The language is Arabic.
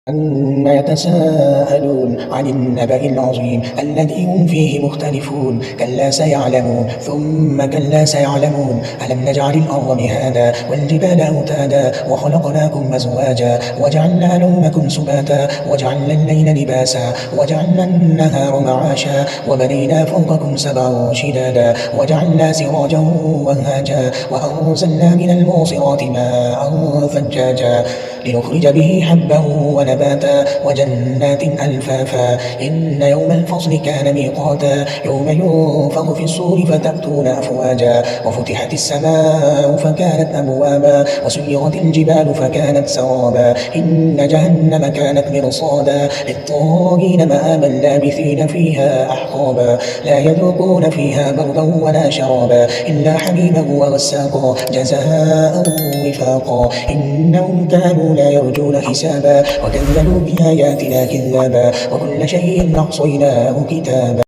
عما يتساءلون عن النبأ العظيم الذي هم فيه مختلفون كلا سيعلمون ثم كلا سيعلمون ألم نجعل الأرض مهادا والجبال أوتادا وخلقناكم أزواجا وجعلنا نومكم سباتا وجعلنا الليل لباسا وجعلنا النهار معاشا وبنينا فوقكم سبعا شدادا وجعلنا سراجا وهاجا وأنزلنا من المعصرات ماء ثجاجا لنخرج به حبا ونباتا وجنات ألفافا إن يوم الفصل كان ميقاتا يوم ينفخ في الصور فتأتون أفواجا وفتحت السماء فكانت أبوابا وسيرت الجبال فكانت سرابا إن جهنم كانت مرصادا للطاغين مآبا لابثين فيها أحقابا لا يذوقون فيها بردا ولا شرابا إلا حميما وغساقا جزاء وفاقا إنهم كانوا لا يرجون حسابا وكذبوا بآياتنا كذابا وكل شيء أحصيناه كتابا.